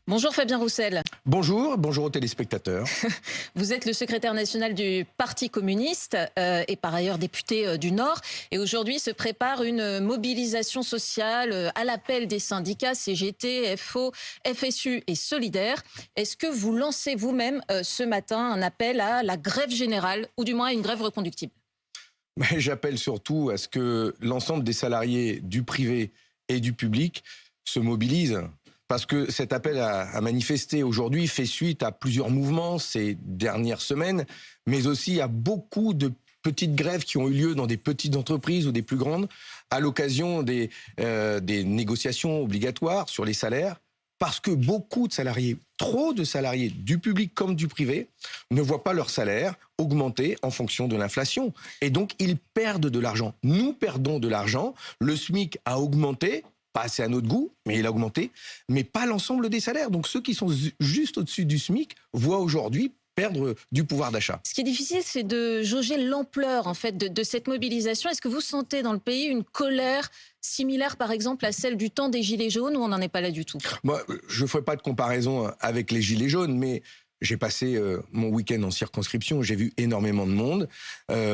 Bonjour Fabien Roussel. Bonjour aux téléspectateurs. Vous êtes le secrétaire national du Parti communiste et par ailleurs député du Nord. Et aujourd'hui se prépare une mobilisation sociale à l'appel des syndicats CGT, FO, FSU et Solidaires. Est-ce que vous lancez vous-même ce matin un appel à la grève générale ou du moins à une grève reconductible? Mais j'appelle surtout à ce que l'ensemble des salariés du privé et du public se mobilisent. Parce que cet appel à manifester aujourd'hui fait suite à plusieurs mouvements ces dernières semaines, mais aussi à beaucoup de petites grèves qui ont eu lieu dans des petites entreprises ou des plus grandes, à l'occasion des négociations obligatoires sur les salaires, parce que beaucoup de salariés, trop de salariés du public comme du privé, ne voient pas leur salaire augmenter en fonction de l'inflation. Et donc, ils perdent de l'argent. Nous perdons de l'argent. Le SMIC a augmenté, pas assez à notre goût, mais il a augmenté, mais pas l'ensemble des salaires. Donc ceux qui sont juste au-dessus du SMIC voient aujourd'hui perdre du pouvoir d'achat. Ce qui est difficile, c'est de jauger l'ampleur en fait de cette mobilisation. Est-ce que vous sentez dans le pays une colère similaire, par exemple, à celle du temps des Gilets jaunes, ou on n'en est pas là du tout? Moi, je ne ferai pas de comparaison avec les Gilets jaunes, mais j'ai passé mon week-end en circonscription, j'ai vu énormément de monde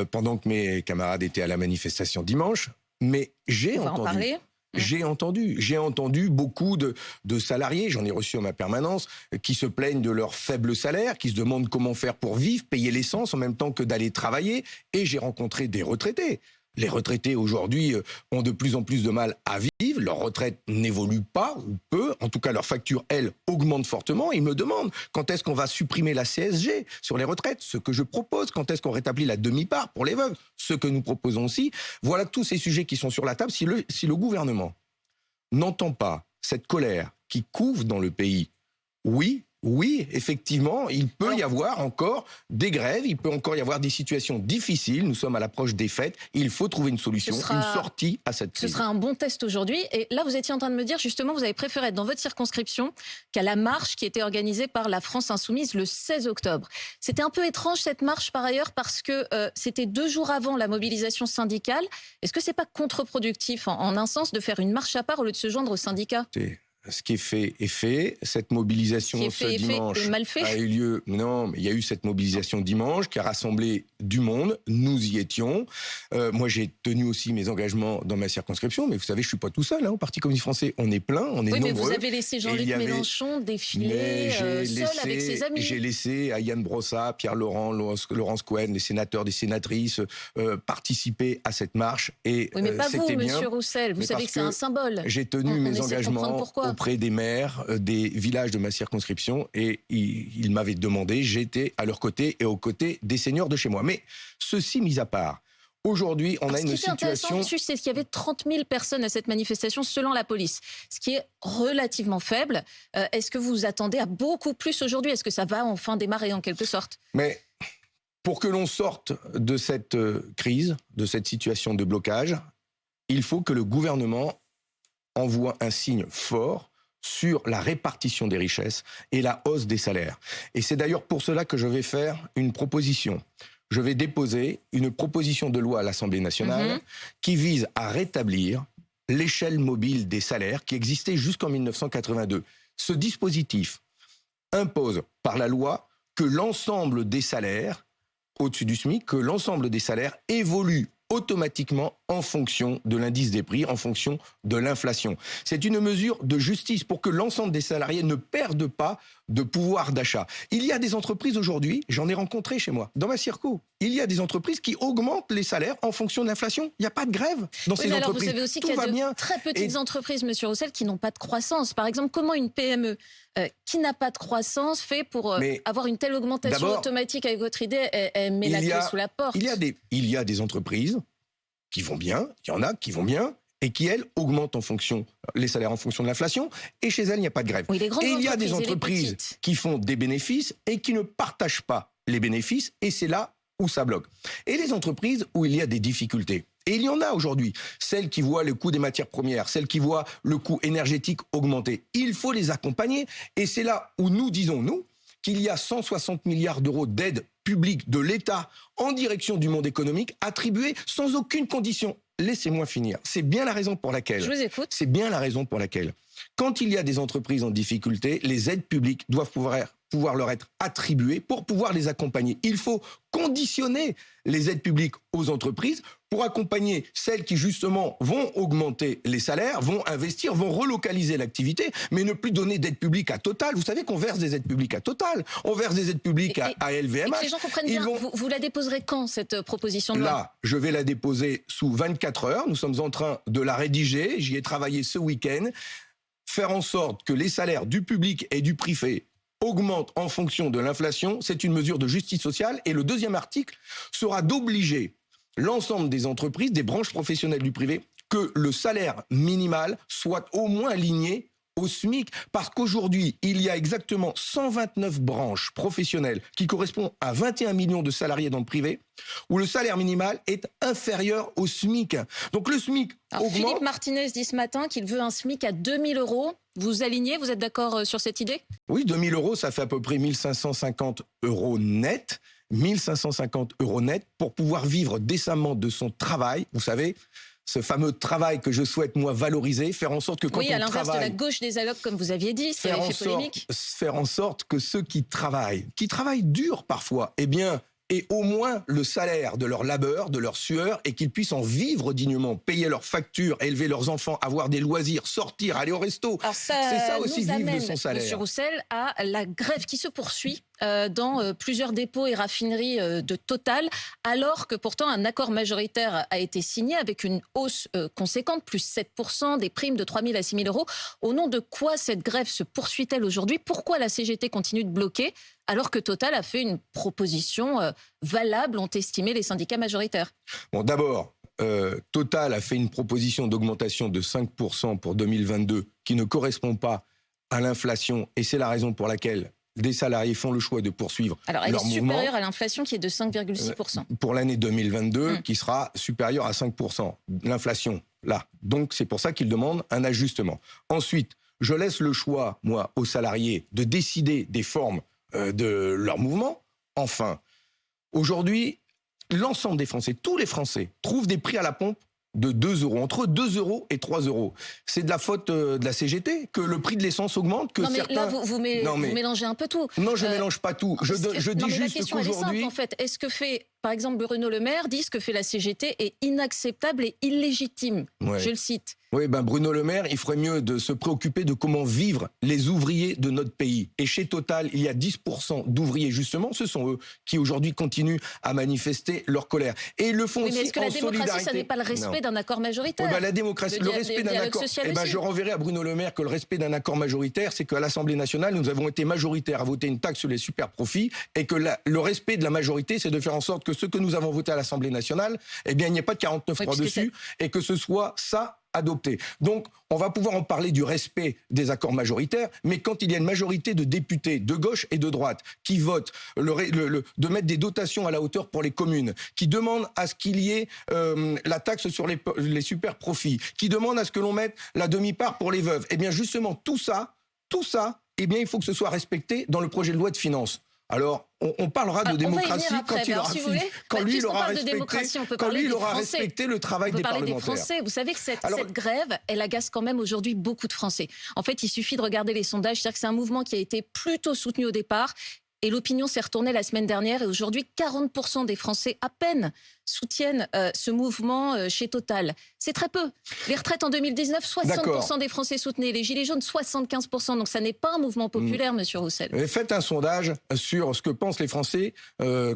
pendant que mes camarades étaient à la manifestation dimanche, mais j'ai entendu... On va en parler. J'ai entendu beaucoup de salariés, j'en ai reçu en ma permanence, qui se plaignent de leur faible salaire, qui se demandent comment faire pour vivre, payer l'essence en même temps que d'aller travailler. Et j'ai rencontré des retraités. Les retraités aujourd'hui ont de plus en plus de mal à vivre, leur retraite n'évolue pas ou peu, en tout cas leur facture, elle, augmente fortement. Ils me demandent quand est-ce qu'on va supprimer la CSG sur les retraites, ce que je propose, quand est-ce qu'on rétablit la demi-part pour les veuves, ce que nous proposons aussi. Voilà tous ces sujets qui sont sur la table. Si le gouvernement n'entend pas cette colère qui couve dans le pays, oui, effectivement, il peut y avoir encore des grèves, il peut encore y avoir des situations difficiles. Nous sommes à l'approche des fêtes. Il faut trouver une solution, une sortie à cette crise. Ce sera un bon test aujourd'hui. Et là, vous étiez en train de me dire, justement, vous avez préféré être dans votre circonscription qu'à la marche qui était organisée par la France Insoumise le 16 octobre. C'était un peu étrange, cette marche, par ailleurs, parce que c'était 2 jours avant la mobilisation syndicale. Est-ce que c'est pas contre-productif, en un sens, de faire une marche à part au lieu de se joindre aux syndicats? Ce qui est fait est fait. Cette mobilisation ce dimanche a eu lieu. Non, mais il y a eu cette mobilisation dimanche qui a rassemblé du monde. Nous y étions. Moi, j'ai tenu aussi mes engagements dans ma circonscription. Mais vous savez, je suis pas tout seul. Au Parti communiste français, on est plein, on est nombreux. Oui, mais vous avez laissé Jean-Luc Mélenchon défiler seul avec ses amis. J'ai laissé à Yann Brossa, Pierre Laurent, Laurence Cohen, les sénateurs, les sénatrices participer à cette marche. Et oui, mais pas vous, bien, monsieur Roussel. Vous savez que c'est un symbole. J'ai tenu mes engagements auprès des maires des villages de ma circonscription et ils m'avaient demandé, j'étais à leur côté et aux côtés des seniors de chez moi. Mais ceci mis à part, aujourd'hui, on a une situation... Ce qui est intéressant, c'est qu'il y avait 30 000 personnes à cette manifestation selon la police, ce qui est relativement faible. Est-ce que vous attendez à beaucoup plus aujourd'hui? Est-ce que ça va enfin démarrer en quelque sorte? Mais pour que l'on sorte de cette crise, de cette situation de blocage, il faut que le gouvernement envoie un signe fort sur la répartition des richesses et la hausse des salaires. Et c'est d'ailleurs pour cela que je vais faire une proposition. Je vais déposer une proposition de loi à l'Assemblée nationale qui vise à rétablir l'échelle mobile des salaires qui existait jusqu'en 1982. Ce dispositif impose par la loi que l'ensemble des salaires, au-dessus du SMIC, que l'ensemble des salaires évoluent automatiquement en fonction de l'indice des prix, en fonction de l'inflation. C'est une mesure de justice pour que l'ensemble des salariés ne perdent pas de pouvoir d'achat. Il y a des entreprises aujourd'hui, j'en ai rencontré chez moi, dans ma circo, il y a des entreprises qui augmentent les salaires en fonction de l'inflation. Il n'y a pas de grève dans ces entreprises. Vous savez aussi qu'il y a de très petites entreprises, monsieur Roussel, qui n'ont pas de croissance. Par exemple, comment une PME qui n'a pas de croissance fait pour avoir une telle augmentation automatique avec votre idée? Elle met la clé sous la porte. Il y a des entreprises qui vont bien, il y en a qui vont bien, et qui, elles, augmentent les salaires en fonction de l'inflation, et chez elles, il n'y a pas de grève. Oui, et il y a des entreprises qui font des bénéfices et qui ne partagent pas les bénéfices, et c'est là où ça bloque. Et les entreprises où il y a des difficultés, et il y en a aujourd'hui, celles qui voient le coût des matières premières, celles qui voient le coût énergétique augmenter, il faut les accompagner, et c'est là où nous disons, qu'il y a 160 milliards d'euros d'aide publique de l'État en direction du monde économique attribués sans aucune condition. laissez-moi finir. C'est bien la raison pour laquelle... Je vous écoute. C'est bien la raison pour laquelle, quand il y a des entreprises en difficulté, les aides publiques doivent pouvoir leur être attribuées pour pouvoir les accompagner. Il faut conditionner les aides publiques aux entreprises pour accompagner celles qui, justement, vont augmenter les salaires, vont investir, vont relocaliser l'activité, mais ne plus donner d'aide publique à Total. Vous savez qu'on verse des aides publiques à Total, on verse des aides publiques à LVMH. Et que les gens comprennent bien, vous la déposerez quand, cette proposition de loi ? Là, je vais la déposer sous 24 heures. Nous sommes en train de la rédiger. J'y ai travaillé ce week-end. Faire en sorte que les salaires du public et du privé augmentent en fonction de l'inflation, c'est une mesure de justice sociale. Et le deuxième article sera d'obliger l'ensemble des entreprises, des branches professionnelles du privé, que le salaire minimal soit au moins aligné au SMIC. Parce qu'aujourd'hui, il y a exactement 129 branches professionnelles qui correspondent à 21 millions de salariés dans le privé, où le salaire minimal est inférieur au SMIC. Donc le SMIC augmente... Philippe Martinez dit ce matin qu'il veut un SMIC à 2 000 €. Vous alignez, vous êtes d'accord sur cette idée ? Oui, 2 000 €, ça fait à peu près 1 550 € net. 1 550 € net pour pouvoir vivre décemment de son travail. Vous savez, ce fameux travail que je souhaite, moi, valoriser, faire en sorte que quand on travaille... Oui, à l'inverse de la gauche des allocs, comme vous aviez dit, ça avait fait polémique. Faire en sorte que ceux qui travaillent dur parfois, eh bien, aient au moins le salaire de leur labeur, de leur sueur, et qu'ils puissent en vivre dignement, payer leurs factures, élever leurs enfants, avoir des loisirs, sortir, aller au resto. C'est ça aussi, vivre de son salaire. Monsieur Roussel, à la grève qui se poursuit dans plusieurs dépôts et raffineries de Total, alors que pourtant un accord majoritaire a été signé avec une hausse conséquente, plus 7%, des primes de 3 000 à 6 000 €. Au nom de quoi cette grève se poursuit-elle aujourd'hui ? Pourquoi la CGT continue de bloquer alors que Total a fait une proposition valable, ont estimé les syndicats majoritaires ? Bon, d'abord, Total a fait une proposition d'augmentation de 5% pour 2022 qui ne correspond pas à l'inflation, et c'est la raison pour laquelle des salariés font le choix de poursuivre leur mouvement. Alors, elle est supérieure à l'inflation qui est de 5,6%. Pour l'année 2022, qui sera supérieure à 5%. L'inflation, là. Donc, c'est pour ça qu'ils demandent un ajustement. Ensuite, je laisse le choix, moi, aux salariés de décider des formes de leur mouvement. Enfin, aujourd'hui, l'ensemble des Français, tous les Français, trouvent des prix à la pompe de 2 €, entre 2 € et 3 €. C'est de la faute de la CGT que le prix de l'essence augmente, que non, mais certains... là, vous mélangez un peu tout. Non, je mélange pas tout. Je dis juste qu'aujourd'hui... En fait, est-ce que fait, par exemple, Bruno Le Maire dit ce que fait la CGT est inacceptable et illégitime. Ouais. Je le cite. Oui, Bruno Le Maire, il ferait mieux de se préoccuper de comment vivent les ouvriers de notre pays. Et chez Total, il y a 10% d'ouvriers, justement. Ce sont eux qui, aujourd'hui, continuent à manifester leur colère. Et ils le font aussi en solidarité. Mais est-ce que la démocratie, ça n'est pas le respect d'un accord majoritaire ? La démocratie, le respect d'un accord... je renverrai à Bruno Le Maire que le respect d'un accord majoritaire, c'est qu'à l'Assemblée nationale, nous avons été majoritaires à voter une taxe sur les super profits, et que le respect de la majorité, c'est de faire en sorte que ce que nous avons voté à l'Assemblée nationale, eh bien, il n'y ait pas de 49.3 dessus, et que ce soit ça adopté. Donc, on va pouvoir en parler du respect des accords majoritaires, mais quand il y a une majorité de députés de gauche et de droite qui votent de mettre des dotations à la hauteur pour les communes, qui demandent à ce qu'il y ait la taxe sur les super profits, qui demandent à ce que l'on mette la demi-part pour les veuves, eh bien justement tout ça, eh bien il faut que ce soit respecté dans le projet de loi de finances. Alors, on parlera de démocratie quand il aura fini. Quand lui, il aura respecté le travail des parlementaires. Des Français. Vous savez que cette grève, elle agace quand même aujourd'hui beaucoup de Français. En fait, il suffit de regarder les sondages. C'est-à-dire que c'est un mouvement qui a été plutôt soutenu au départ. Et l'opinion s'est retournée la semaine dernière. Et aujourd'hui, 40% des Français, à peine, soutiennent ce mouvement chez Total. C'est très peu. Les retraites en 2019, 60% des Français soutenaient. Les Gilets jaunes, 75%. Donc ça n'est pas un mouvement populaire, monsieur Roussel. Faites un sondage sur ce que pensent les Français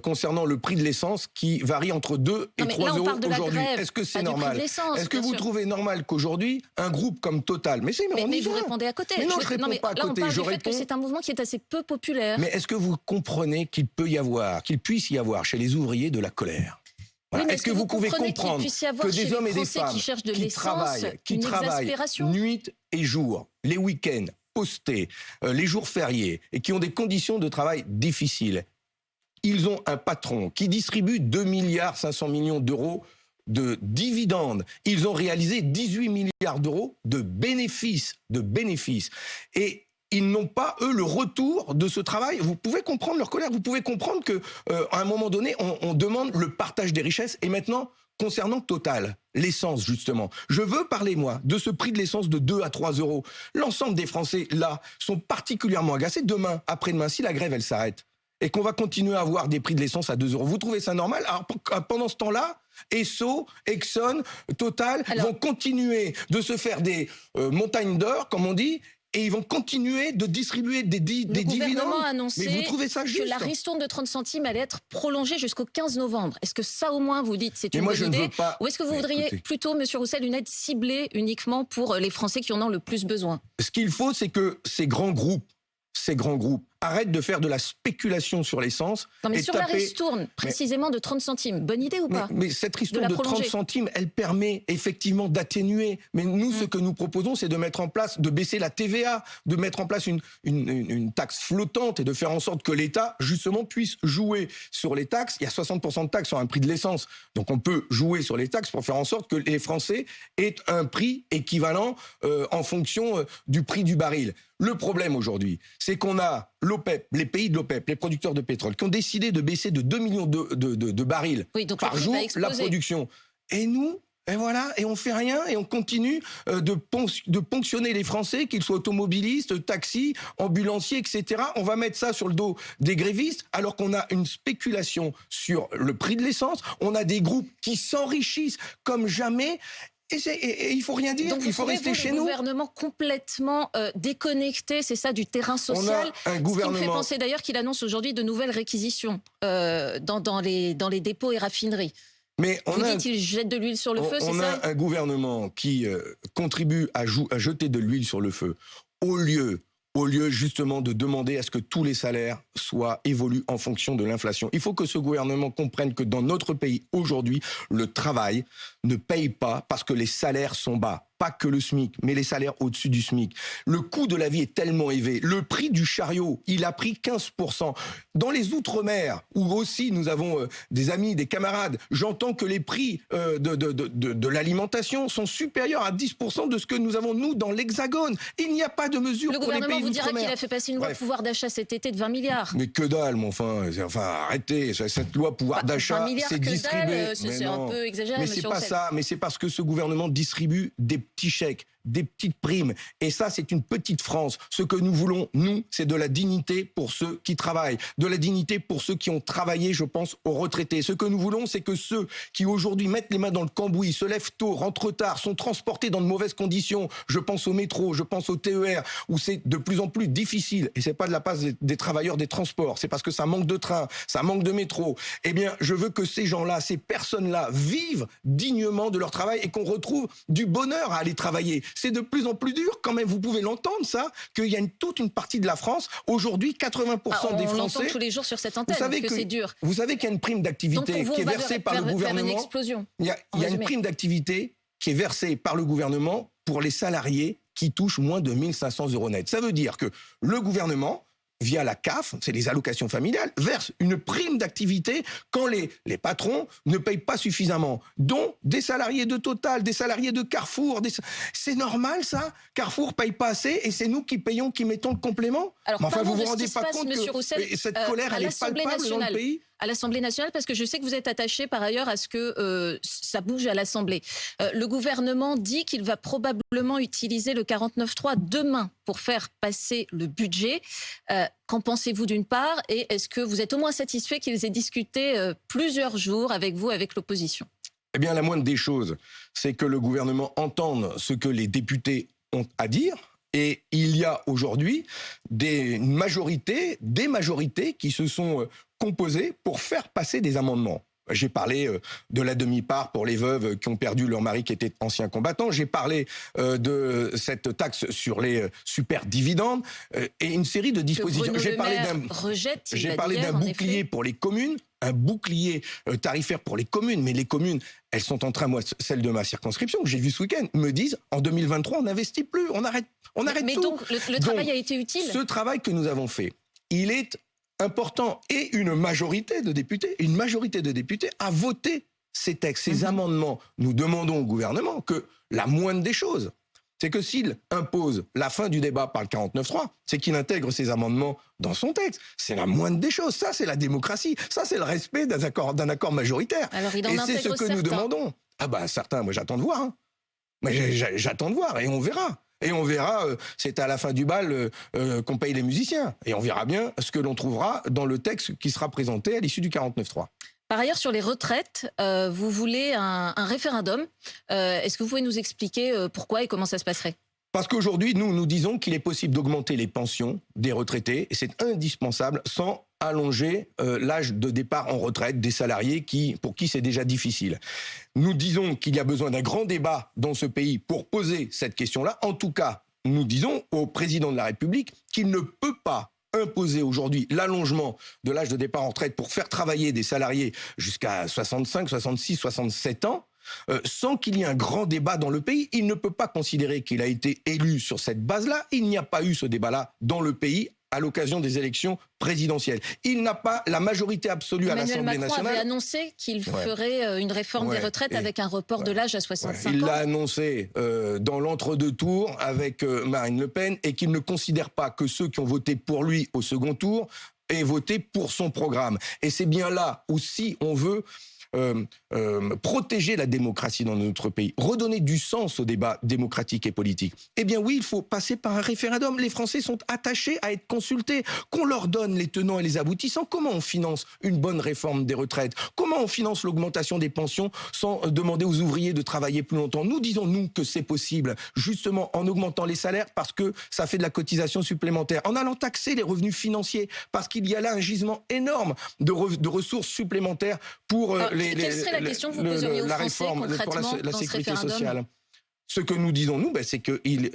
concernant le prix de l'essence qui varie entre 2 et 3 € aujourd'hui. Est-ce que c'est normal ? Est-ce que vous trouvez normal qu'aujourd'hui, un groupe comme Total... Mais vous répondez à côté. Mais non, je ne réponds pas à côté. Je réponds que c'est un mouvement qui est assez peu populaire. Mais est-ce que vous comprenez qu'il puisse y avoir chez les ouvriers de la colère ? Voilà. Oui, est-ce que vous pouvez comprendre que des hommes et des femmes qui travaillent nuit et jour, les week-ends, postés, les jours fériés, et qui ont des conditions de travail difficiles, ils ont un patron qui distribue 2,5 milliards d'euros de dividendes. Ils ont réalisé 18 milliards d'euros de bénéfices. Et ils n'ont pas, eux, le retour de ce travail. Vous pouvez comprendre leur colère, vous pouvez comprendre qu'à un moment donné, on demande le partage des richesses. Et maintenant, concernant Total, l'essence justement, je veux parler, moi, de ce prix de l'essence de 2 à 3 euros. L'ensemble des Français, là, sont particulièrement agacés. Demain, après-demain, si la grève, elle s'arrête, et qu'on va continuer à avoir des prix de l'essence à 2 euros, vous trouvez ça normal? Alors, pendant ce temps-là, Esso, Exxon, Total vont continuer de se faire des montagnes d'or, comme on dit, et ils vont continuer de distribuer des dividendes. Le gouvernement a annoncé mais vous trouvez ça juste que la ristourne de 30 centimes allait être prolongée jusqu'au 15 novembre. Est-ce que ça, au moins, vous dites c'est une bonne idée? Ou est-ce que vous voudriez plutôt, Monsieur Roussel, une aide ciblée uniquement pour les Français qui en ont le plus besoin? Ce qu'il faut, c'est que ces grands groupes arrêtent de faire de la spéculation sur l'essence. Non, mais sur la ristourne, précisément de 30 centimes, bonne idée ou pas? Mais cette ristourne de 30 centimes, elle permet effectivement d'atténuer. Mais nous, ce que nous proposons, c'est de mettre en place, de baisser la TVA, de mettre en place une taxe flottante et de faire en sorte que l'État, justement, puisse jouer sur les taxes. Il y a 60% de taxes sur un prix de l'essence. Donc on peut jouer sur les taxes pour faire en sorte que les Français aient un prix équivalent en fonction du prix du baril. Le problème aujourd'hui, c'est qu'on a l'OPEP, les pays de l'OPEP, les producteurs de pétrole, qui ont décidé de baisser de 2 millions de barils par jour la production. Et nous, et voilà, et on fait rien, et on continue de ponctionner les Français, qu'ils soient automobilistes, taxis, ambulanciers, etc. On va mettre ça sur le dos des grévistes, alors qu'on a une spéculation sur le prix de l'essence. On a des groupes qui s'enrichissent comme jamais. Et il faut rien dire, donc il faut rester chez nous. Le gouvernement complètement déconnecté, c'est ça, du terrain social. On a un gouvernement... Ce qui me fait penser d'ailleurs qu'il annonce aujourd'hui de nouvelles réquisitions dans les dépôts et raffineries. Mais vous dites qu'il jette de l'huile sur le feu, c'est ça? On a un gouvernement qui contribue à jeter de l'huile sur le feu, au lieu justement de demander à ce que tous les salaires évoluent en fonction de l'inflation. Il faut que ce gouvernement comprenne que dans notre pays, aujourd'hui, le travail ne paye pas parce que les salaires sont bas. Pas que le SMIC, mais les salaires au-dessus du SMIC. Le coût de la vie est tellement élevé. Le prix du chariot, il a pris 15%. Dans les Outre-mer, où aussi nous avons des amis, des camarades, j'entends que les prix de l'alimentation sont supérieurs à 10% de ce que nous avons, nous, dans l'Hexagone. Il n'y a pas de mesure pour les pays d'Outre-mer. Le gouvernement vous dira qu'il a fait passer une loi de pouvoir d'achat cet été de 20 milliards. Mais que dalle, mon enfin, arrêtez. Cette loi pouvoir d'achat, c'est distribué. C'est un peu exagéré, mais c'est pas ça. Mais c'est parce que ce gouvernement distribue des petits chèques, des petites primes. Et ça, c'est une petite France. Ce que nous voulons, nous, c'est de la dignité pour ceux qui travaillent, de la dignité pour ceux qui ont travaillé, je pense, aux retraités. Ce que nous voulons, c'est que ceux qui aujourd'hui mettent les mains dans le cambouis, se lèvent tôt, rentrent tard, sont transportés dans de mauvaises conditions, je pense au métro, je pense au TER, où c'est de plus en plus difficile, et c'est pas de la part des travailleurs des transports, c'est parce que ça manque de train, ça manque de métro. Eh bien, je veux que ces gens-là, ces personnes-là, vivent dignement de leur travail et qu'on retrouve du bonheur à aller travailler. C'est de plus en plus dur, quand même, vous pouvez l'entendre, ça, qu'il y a toute une partie de la France, aujourd'hui, 80% des Français... On l'entend tous les jours sur cette antenne, que c'est dur. Vous savez qu'il y a une prime d'activité qui est versée par le gouvernement. Il y a une prime d'activité qui est versée par le gouvernement pour les salariés qui touchent moins de 1 500 € net. Ça veut dire que le gouvernement, via la CAF, c'est les allocations familiales, verse une prime d'activité quand les patrons ne payent pas suffisamment, dont des salariés de Total, des salariés de Carrefour. C'est normal, ça? Carrefour paye pas assez et c'est nous qui payons, qui mettons le complément? Alors, enfin, vous vous rendez pas passe, compte Monsieur Roussel, que cette colère, elle est palpable dans le pays? À l'Assemblée nationale, parce que je sais que vous êtes attaché par ailleurs à ce que ça bouge à l'Assemblée. Le gouvernement dit qu'il va probablement utiliser le 49.3 demain pour faire passer le budget. Qu'en pensez-vous d'une part? Et est-ce que vous êtes au moins satisfait qu'ils aient discuté plusieurs jours avec vous, avec l'opposition? Eh bien, la moindre des choses, c'est que le gouvernement entende ce que les députés ont à dire. Et il y a aujourd'hui des majorités qui se sont composées pour faire passer des amendements. J'ai parlé de la demi-part pour les veuves qui ont perdu leur mari qui était ancien combattant. J'ai parlé de cette taxe sur les super dividendes et une série de dispositions. J'ai parlé d'un bouclier pour les communes, un bouclier tarifaire pour les communes. Mais les communes, elles sont en train, moi, celle de ma circonscription, que j'ai vue ce week-end, me disent, en 2023, on n'investit plus, on arrête mais tout. Donc, le travail a été utile. Ce travail que nous avons fait, il est important, et une majorité de députés a voté ces textes, ces amendements. Nous demandons au gouvernement que la moindre des choses, c'est que s'il impose la fin du débat par le 49.3, c'est qu'il intègre ces amendements dans son texte. C'est la moindre des choses. Ça, c'est la démocratie. Ça, c'est le respect d'un accord majoritaire. Alors, il en et c'est intègre ce que nous demandons. Ah ben, certains, moi j'attends de voir. Hein. Mais j'attends de voir et on verra. Et on verra, c'est à la fin du bal qu'on paye les musiciens. Et on verra bien ce que l'on trouvera dans le texte qui sera présenté à l'issue du 49.3. Par ailleurs, sur les retraites, vous voulez un référendum. Est-ce que vous pouvez nous expliquer pourquoi et comment ça se passerait ? Parce qu'aujourd'hui, nous disons qu'il est possible d'augmenter les pensions des retraités, et c'est indispensable, sans allonger l'âge de départ en retraite des salariés pour qui c'est déjà difficile. Nous disons qu'il y a besoin d'un grand débat dans ce pays pour poser cette question-là. En tout cas, nous disons au président de la République qu'il ne peut pas imposer aujourd'hui l'allongement de l'âge de départ en retraite pour faire travailler des salariés jusqu'à 65, 66, 67 ans, sans qu'il y ait un grand débat dans le pays. Il ne peut pas considérer qu'il a été élu sur cette base-là. Il n'y a pas eu ce débat-là dans le pays à l'occasion des élections présidentielles. Il n'a pas la majorité absolue à l'Assemblée nationale. Emmanuel Macron avait annoncé qu'il ferait une réforme des retraites avec un report de l'âge à 65 ans. Il l'a annoncé dans l'entre-deux tours avec Marine Le Pen et qu'il ne considère pas que ceux qui ont voté pour lui au second tour aient voté pour son programme. Et c'est bien là où, si on veut protéger la démocratie dans notre pays, redonner du sens au débat démocratique et politique, eh bien oui, il faut passer par un référendum. Les Français sont attachés à être consultés, qu'on leur donne les tenants et les aboutissants. Comment on finance une bonne réforme des retraites? Comment on finance l'augmentation des pensions sans demander aux ouvriers de travailler plus longtemps? Nous disons, nous, que c'est possible, justement en augmentant les salaires, parce que ça fait de la cotisation supplémentaire, en allant taxer les revenus financiers, parce qu'il y a là un gisement énorme de ressources supplémentaires pour quelle serait la question que vous poseriez aux la Français réforme concrètement pour la dans ce sécurité référendum sociale. Ce que nous disons, nous, c'est qu'il,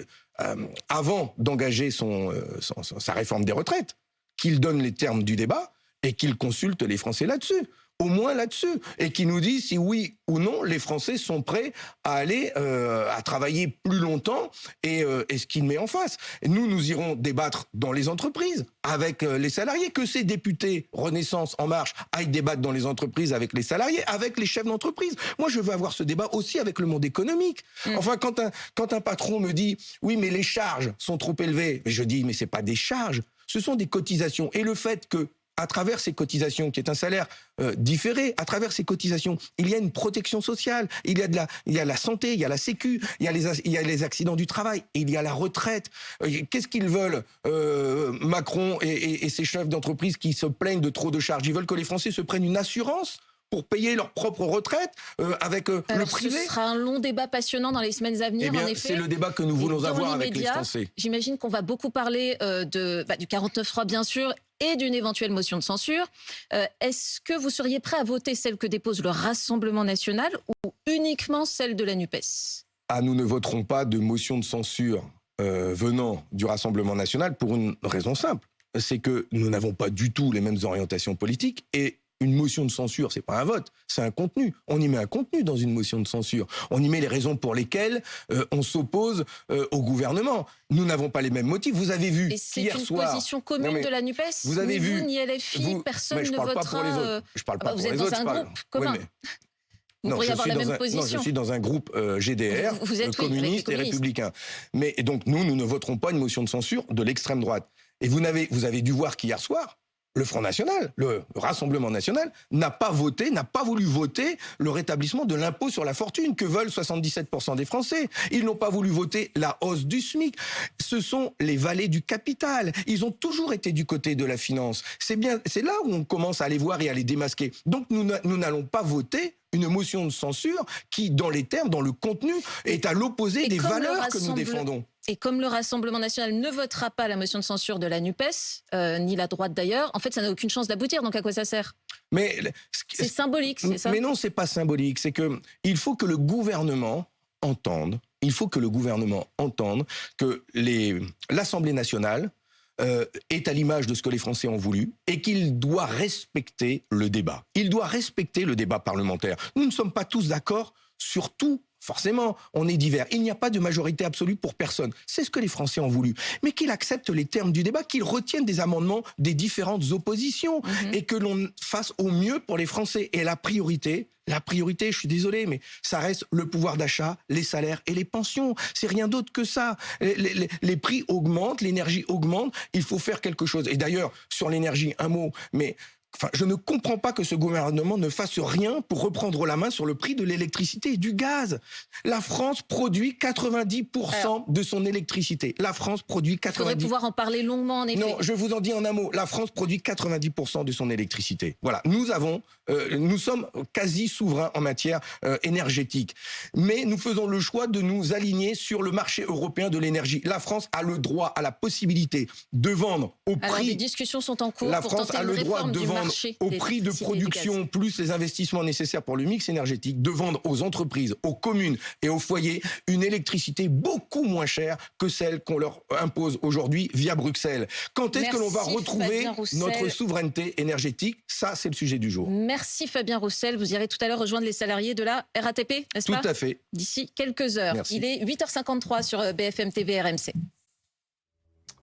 avant d'engager sa réforme des retraites, qu'il donne les termes du débat et qu'il consulte les Français là-dessus. Au moins là-dessus, et qui nous dit si oui ou non les Français sont prêts à aller à travailler plus longtemps et ce qu'il met en face. Et nous irons débattre dans les entreprises avec les salariés, que ces députés Renaissance En Marche aillent débattre dans les entreprises avec les salariés, avec les chefs d'entreprise. Moi, je veux avoir ce débat aussi avec le monde économique. Enfin, quand un patron me dit oui, mais les charges sont trop élevées, je dis mais c'est pas des charges, ce sont des cotisations. Et le fait que à travers ces cotisations, qui est un salaire différé, à travers ces cotisations, il y a une protection sociale, il y a la santé, il y a la sécu, il y a les accidents du travail, et il y a la retraite. Qu'est-ce qu'ils veulent, Macron et ses chefs d'entreprise qui se plaignent de trop de charges? Ils veulent que les Français se prennent une assurance pour payer leur propre retraite avec le privé. Ce sera un long débat passionnant dans les semaines à venir, en effet. C'est le débat que nous voulons avoir avec les Français. J'imagine qu'on va beaucoup parler du 49.3, bien sûr, et d'une éventuelle motion de censure. Est-ce que vous seriez prêt à voter celle que dépose le Rassemblement national ou uniquement celle de la NUPES? Nous ne voterons pas de motion de censure venant du Rassemblement national pour une raison simple. C'est que nous n'avons pas du tout les mêmes orientations politiques et une motion de censure, c'est pas un vote, c'est un contenu. On y met un contenu dans une motion de censure. On y met les raisons pour lesquelles on s'oppose au gouvernement. Nous n'avons pas les mêmes motifs. Vous avez vu qu'hier soir... Et c'est une position commune de la NUPES? Vous avez vu... Ni LFI, personne ne votera... Pas pour les autres. Je parle pas pour les autres. Vous êtes dans un groupe commun. Vous pourriez avoir la même position. Non, je suis dans un groupe GDR, communiste et républicain. Mais et donc nous ne voterons pas une motion de censure de l'extrême droite. Et vous avez dû voir qu'hier soir, le Front National, le Rassemblement National, n'a pas voulu voter le rétablissement de l'impôt sur la fortune que veulent 77% des Français. Ils n'ont pas voulu voter la hausse du SMIC. Ce sont les valets du capital. Ils ont toujours été du côté de la finance. C'est là où on commence à les voir et à les démasquer. Donc nous n'allons pas voter une motion de censure qui, dans les termes, dans le contenu, est à l'opposé des valeurs que nous défendons. Et comme le Rassemblement national ne votera pas la motion de censure de la NUPES, ni la droite d'ailleurs, en fait, ça n'a aucune chance d'aboutir. Donc à quoi ça sert? C'est symbolique, c'est ça? Mais non, c'est pas symbolique. C'est que il faut que le gouvernement entende. Il faut que le gouvernement entende que l'Assemblée nationale est à l'image de ce que les Français ont voulu et qu'il doit respecter le débat. Il doit respecter le débat parlementaire. Nous ne sommes pas tous d'accord sur tout forcément, on est divers. Il n'y a pas de majorité absolue pour personne. C'est ce que les Français ont voulu. Mais qu'il accepte les termes du débat, qu'il retienne des amendements des différentes oppositions et que l'on fasse au mieux pour les Français. Et la priorité, je suis désolé, mais ça reste le pouvoir d'achat, les salaires et les pensions. C'est rien d'autre que ça. Les prix augmentent, l'énergie augmente, il faut faire quelque chose. Et d'ailleurs, sur l'énergie, un mot, mais... Enfin, je ne comprends pas que ce gouvernement ne fasse rien pour reprendre la main sur le prix de l'électricité et du gaz. La France produit 90% de son électricité. La France produit 90%. Il faudrait pouvoir en parler longuement, en effet. Non, je vous en dis en un mot. La France produit 90% de son électricité. Voilà, nous sommes quasi souverains en matière énergétique. Mais nous faisons le choix de nous aligner sur le marché européen de l'énergie. La France a le droit, a la possibilité de vendre au prix... Alors, des discussions sont en cours La pour France tenter a une le droit réforme de du vendre marché au prix de d'électricité et production plus les investissements nécessaires pour le mix énergétique, de vendre aux entreprises, aux communes et aux foyers une électricité beaucoup moins chère que celle qu'on leur impose aujourd'hui via Bruxelles. Quand est-ce que l'on va retrouver notre souveraineté énergétique? Ça, c'est le sujet du jour. Merci Fabien Roussel. Vous irez tout à l'heure rejoindre les salariés de la RATP, n'est-ce pas? Tout à fait. D'ici quelques heures. Merci. Il est 8h53 sur BFM TV RMC.